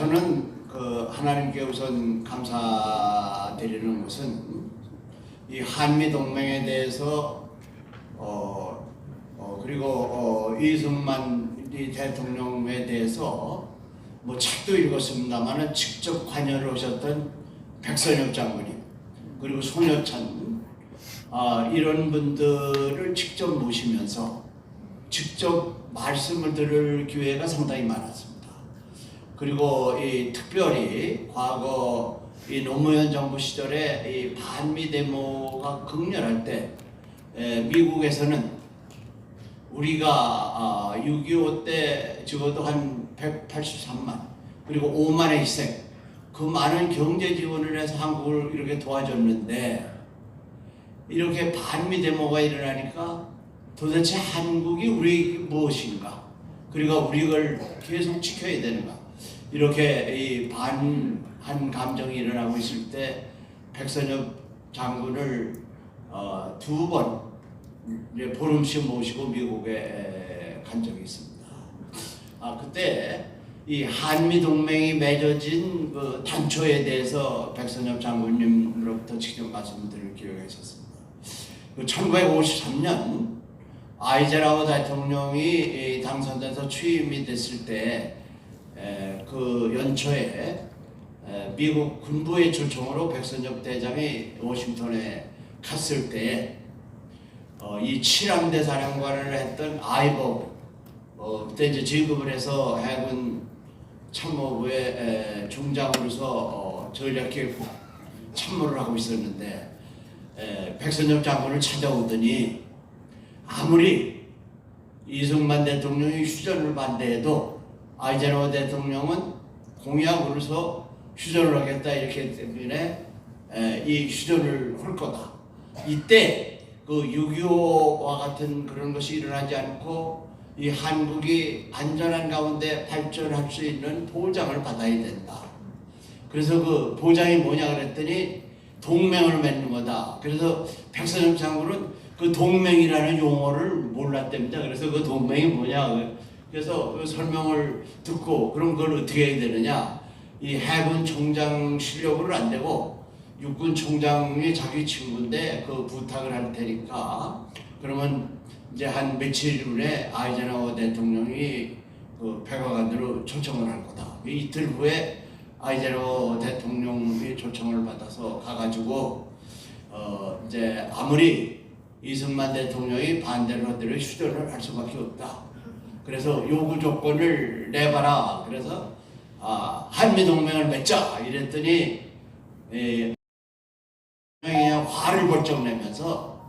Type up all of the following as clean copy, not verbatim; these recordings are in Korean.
저는 하나님께 우선 감사드리는 것은 이 한미 동맹에 대해서 그리고 이승만 대통령에 대해서 뭐 책도 읽었습니다만은 직접 관여를 하셨던 백선엽 장군님 그리고 손여찬 이런 분들을 직접 모시면서 직접 말씀을 들을 기회가 상당히 많았습니다. 그리고 특별히 과거 노무현 정부 시절에 이 반미 데모가 극렬할 때 미국에서는 우리가 6.25 때 적어도 한 183만 그리고 5만의 희생 그 많은 경제 지원을 해서 한국을 이렇게 도와줬는데 이렇게 반미 데모가 일어나니까 도대체 한국이 우리 무엇인가 그리고 우리를 계속 지켜야 되는가 이렇게 이 반한 감정이 일어나고 있을 때 백선엽 장군을 두 번 보름씩 모시고 미국에 간 적이 있습니다. 그때 이 한미 동맹이 맺어진 그 단초에 대해서 백선엽 장군님으로부터 직접 말씀드릴 기회가 있었습니다. 1953년 아이젠하워 대통령이 당선돼서 취임이 됐을 때 그 연초에 미국 군부의 초청으로 백선엽 대장이 워싱턴에 갔을 때 이 7함대 사령관을 했던 아이버 그때 이제 진급을 해서 해군 참모부의 중장으로서 전략기획부 참모를 하고 있었는데 백선엽 장군을 찾아오더니 아무리 이승만 대통령이 휴전을 반대해도 아이젠하워 대통령은 공약으로서 휴전을 하겠다 이렇게 때문에 이 휴전을 할 거다. 이때 그 6.25와 같은 그런 것이 일어나지 않고 이 한국이 안전한 가운데 발전할 수 있는 보장을 받아야 된다. 그래서 그 보장이 뭐냐 그랬더니 동맹을 맺는 거다. 그래서 백선엽 장군은 그 동맹이라는 용어를 몰랐답니다. 그래서 그 동맹이 뭐냐. 그래서 그 설명을 듣고 그럼 그걸 어떻게 해야 되느냐. 이 해군 총장 실력으로는 안 되고 육군 총장이 자기 친구인데 그 부탁을 할 테니까 그러면 이제 한 며칠 후에 아이젠하워 대통령이 그 백악관으로 초청을 할 거다. 이틀 후에 아이젠하워 대통령이 초청을 받아서 가가지고 이제 아무리 이승만 대통령이 반대를 하더라도 휴전을 할 수밖에 없다. 그래서 요구 조건을 내봐라. 그래서 한미 동맹을 맺자 이랬더니 그냥 화를 벌쩍 내면서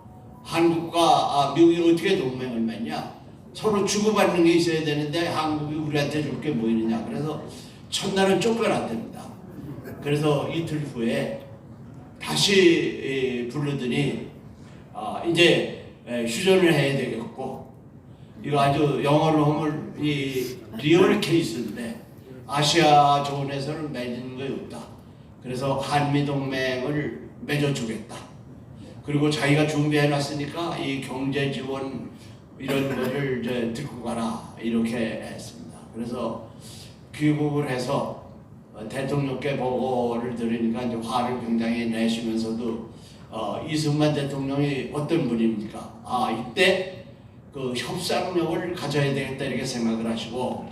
한국과 미국이 어떻게 동맹을 맺냐? 서로 주고받는 게 있어야 되는데 한국이 우리한테 줄 게 뭐 있느냐? 그래서 첫날은 쫓겨났답니다. 그래서 이틀 후에 다시 부르더니 이제 휴전을 해야 되겠고 이거 아주 영어로 하면 이 리얼 케이스인데 아시아 존에서는 맺는 게 없다. 그래서 한미 동맹을 맺어주겠다. 그리고 자기가 준비해놨으니까 이 경제 지원 이런 거를 이제 듣고 가라 이렇게 했습니다. 그래서 귀국을 해서 대통령께 보고를 들으니까 이제 화를 굉장히 내시면서도 이승만 대통령이 어떤 분입니까? 이때 그 협상력을 가져야 되겠다 이렇게 생각을 하시고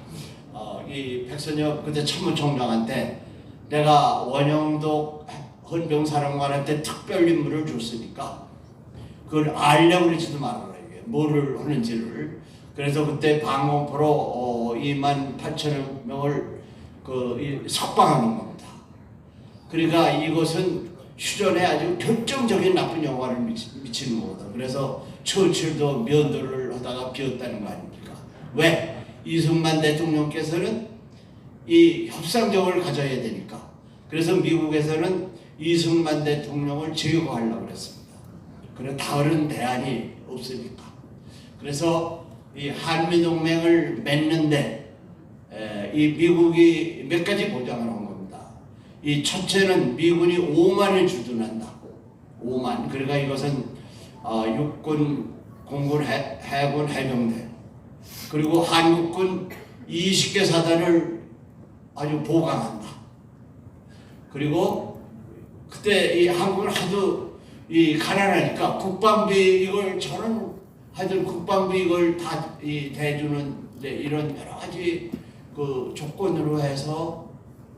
이 백선엽 그때 참모총장한테 내가 원영독 헌병사령관한테 특별 임무를 줬으니까 그걸 알려고 그러지도 말아라 이게 뭐를 하는지를. 그래서 그때 방공포로 28,000명을 석방하는 겁니다. 그러니까 이것은 휴전에 아주 결정적인 나쁜 영향을 미치는 거거든. 그래서 처칠도 면도를 하다가 비었다는 거 아닙니까? 왜? 이승만 대통령께서는 이 협상력을 가져야 되니까. 그래서 미국에서는 이승만 대통령을 제거하려고 했습니다. 그래 다른 대안이 없으니까. 그래서 이 한미 동맹을 맺는데 이 미국이 몇 가지 보장을 한 겁니다. 이 첫째는 미군이 5만을 주둔한다. 5만. 그러니까 이것은 육군, 공군, 해군, 해병대 그리고 한국군 20개 사단을 아주 보강한다. 그리고 그때 이 한국은 하도 이 가난하니까 국방비 이걸 저는 하여튼 국방비 이걸 다 이 대주는 이런 여러 가지 그 조건으로 해서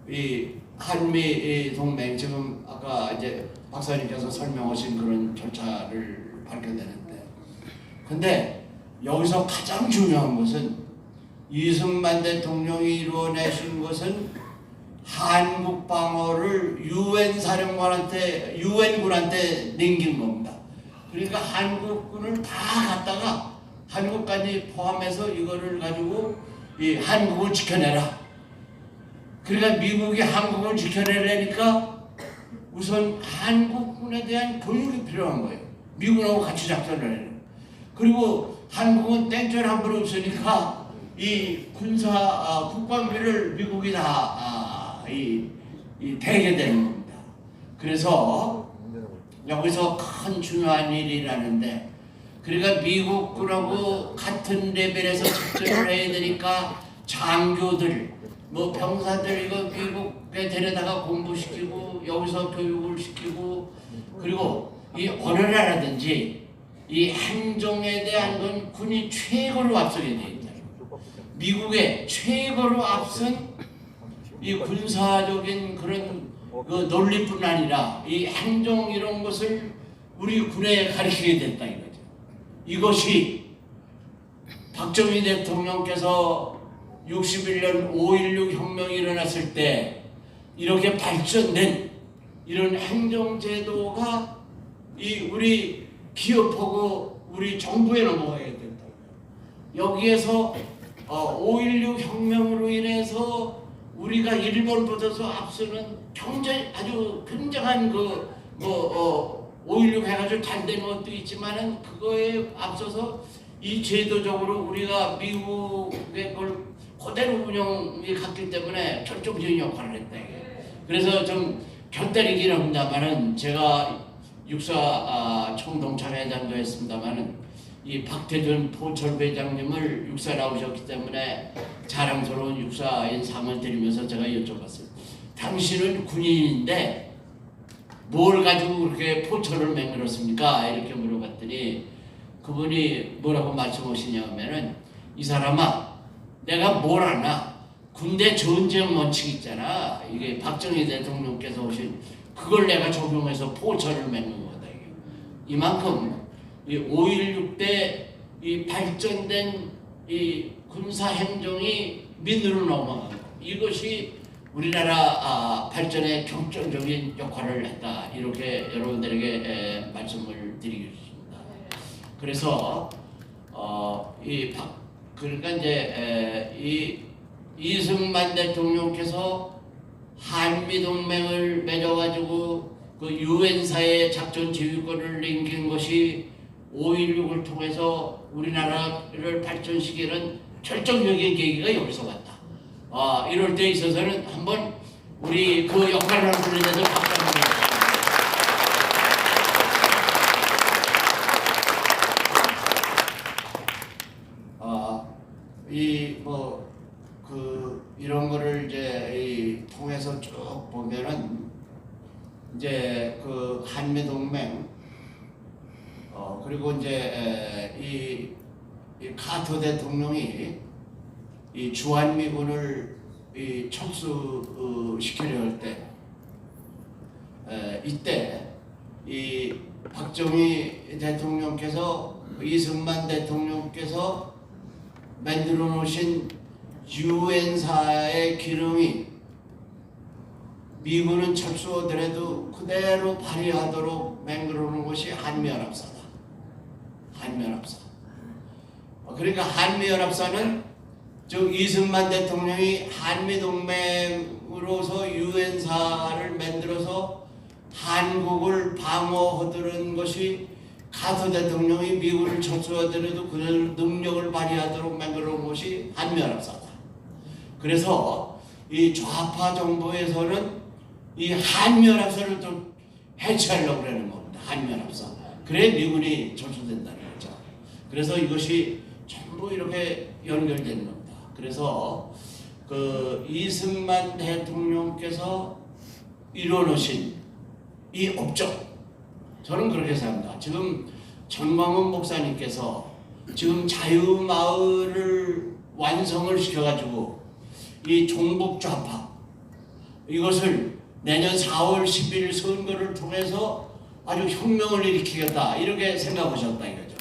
이 한미 동맹 지금 아까 이제 박사님께서 설명하신 그런 절차를 밝혀내는데, 근데 여기서 가장 중요한 것은 이승만 대통령이 이루어내신 것은 한국 방어를 유엔 사령관한테 유엔군한테 넘긴 겁니다. 그러니까 한국군을 다 갖다가 한국까지 포함해서 이거를 가지고 이 한국을 지켜내라. 그러니까 미국이 한국을 지켜내려니까 우선 한국군에 대한 교육이 필요한 거예요. 미국하고 같이 작전을 해요. 그리고 한국은 땡볕 한 번 없으니까 이 군사 국방비를 미국이 다 대게 되는 겁니다. 그래서 여기서 큰 중요한 일이라는데, 그러니까 미국군하고 같은 레벨에서 작전을 해야 되니까 장교들, 뭐 병사들 이거 미국에 데려다가 공부시키고 여기서 교육을 시키고, 그리고 이 어느 나라든지 이 행정에 대한 건 군이 최고로 앞서게 돼 있다. 미국의 최고로 앞선 이 군사적인 그런 그 논리뿐 아니라 이 행정 이런 것을 우리 군에 가르치게 됐다 이거죠. 이것이 박정희 대통령께서 61년 5.16 혁명이 일어났을 때 이렇게 발전된 이런 행정제도가 이 우리 기업하고 우리 정부에 넘어가야 된다. 여기에서 5.16 혁명으로 인해서 우리가 일본보다도 앞서는 아주 굉장한 5.16 해가지고 잘 된 것도 있지만은 그거에 앞서서 이 제도적으로 우리가 미국의 걸 그대로 운영이 갔기 때문에 결정적인 역할을 했다. 그래서 좀 곁다리긴 합니다만은 제가 육사 총동참회장도 했습니다만은 이 박태준 포철회장님을 육사 나오셨기 때문에 자랑스러운 육사인 상을 드리면서 제가 여쭤봤어요. 당신은 군인인데 뭘 가지고 그렇게 포철을 맹글었습니까? 이렇게 물어봤더니 그분이 뭐라고 말씀하시냐면은, 이 사람아, 내가 뭘 아나? 군대 전쟁 원칙 있잖아. 이게 박정희 대통령께서 오신 그걸 내가 적용해서 포철을 맺는 거다. 이만큼 이 5.16 때 이 발전된 이 군사 행정이 민으로 넘어간 거. 이것이 우리나라 발전에 결정적인 역할을 했다. 이렇게 여러분들에게 말씀을 드리겠습니다. 그래서 그러니까 이제 이 이승만 대통령께서 한미 동맹을 맺어가지고 그 유엔사의 작전 지휘권을 넘긴 것이 5.16을 통해서 우리나라를 발전시키는 결정적인 계기가 여기서 왔다. 이럴 때 있어서는 한번 우리 그 역할을 하는 분들에도 박수 한번 이런 거를 이제 통해서 쭉 보면은 이제 그 한미 동맹 그리고 이제 이 카터 대통령이 이 주한미군을 철수시키려 할 때 이때 이 박정희 대통령께서 이승만 대통령께서 만들어 놓으신 유엔사의 기능이 미군은 철수하더라도 그대로 발휘하도록 맹글어 놓은 것이 한미연합사다. 한미연합사. 그러니까 한미연합사는 즉 이승만 대통령이 한미동맹으로서 유엔사를 만들어서 한국을 방어하도록 것이 카터 대통령이 미국을 철수하더라도 그 능력을 발휘하도록 만들어 놓은 것이 한미연합사다. 그래서 이 좌파 정부에서는 이 한미연합사를 좀 해체하려고 하는 겁니다. 한미연합사. 그래 미군이 철수된다는 거죠. 그래서 이것이 전부 이렇게 연결되는 겁니다. 그래서 그 이승만 대통령께서 이뤄놓으신 이 업적, 저는 그렇게 생각합니다. 지금 전광훈 목사님께서 지금 자유마을을 완성을 시켜가지고 이 종북좌파 이것을 내년 4월 10일 선거를 통해서 아주 혁명을 일으키겠다 이렇게 생각하셨다 이거죠.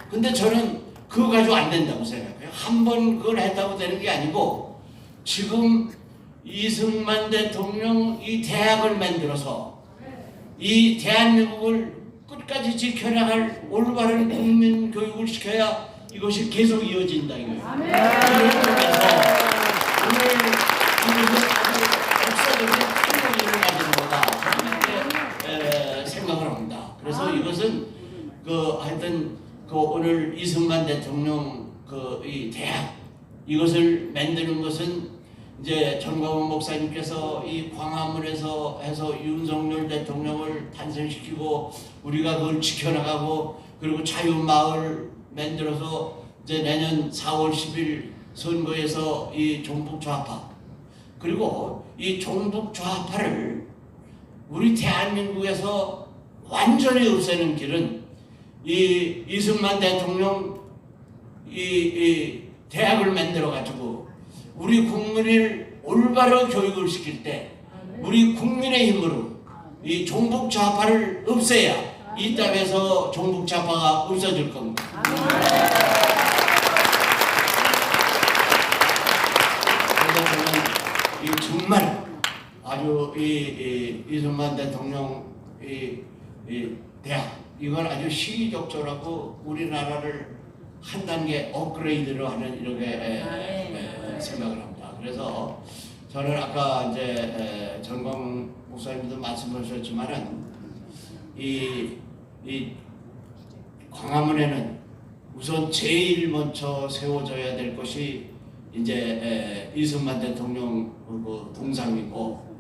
근데 저는 그거 가지고 안 된다고 생각해요. 한 번 그걸 했다고 되는 게 아니고 지금 이승만 대통령 이 대학을 만들어서 이 대한민국을 끝까지 지켜나갈 올바른 국민 교육을 시켜야 이것이 계속 이어진다 이거예요. 이런 쪽에서 오늘 이것은 아주 역사적인 큰 의미를 가진 거다 이렇게 생각을 합니다. 그래서 이것은 그 하여튼 그 오늘 이승만 대통령 그 이 대학 이것을 만드는 것은 이제 전광훈 목사님께서 이 광화문에서 해서 윤석열 대통령을 탄생시키고 우리가 그걸 지켜나가고 그리고 자유마을 만들어서 이제 내년 4월 10일 선거에서 이 종북좌파 그리고 이 종북좌파를 우리 대한민국에서 완전히 없애는 길은 이 이승만 대통령 이 대학을 만들어 가지고 우리 국민을 올바로 교육을 시킬 때 우리 국민의 힘으로 이 종북좌파를 없애야 이 땅에서 종북좌파가 없어질 겁니다. 그래서 저는 정말 아주 이승만 대통령 이 대학 이건 아주 시의적절하고 우리나라를 한 단계 업그레이드로 하는 이렇게 생각을 합니다. 그래서 저는 아까 이제 전광 목사님도 말씀하셨지만은 이 광화문에는 우선 제일 먼저 세워져야 될 것이 이제 이승만 대통령 그 동상이고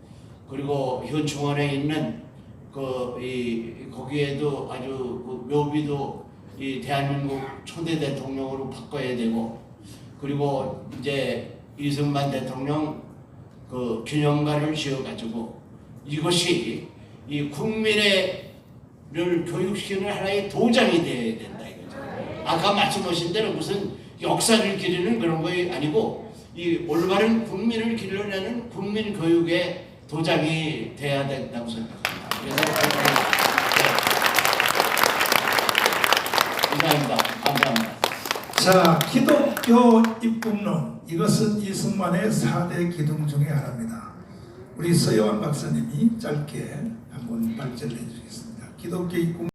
그리고 현충원에 있는 거기에도 아주 그 묘비도 이 대한민국 초대 대통령으로 바꿔야 되고 그리고 이제 이승만 대통령 그 기념관을 지어가지고 이것이 이 국민을 교육시키는 하나의 도장이 되어야 된다 이거죠. 아까 말씀하신 대로 무슨 역사를 기리는 그런 거 아니고 이 올바른 국민을 길러내는 국민 교육의 도장이 돼야 된다고 생각합니다. 그래서 이상입니다. 감사합니다. 자, 기독교 입국론 이것은 이승만의 4대 기둥 중에 하나입니다. 우리 서여원 박사님이 짧게 한번 발제를 해주겠습니다. 기독교 입국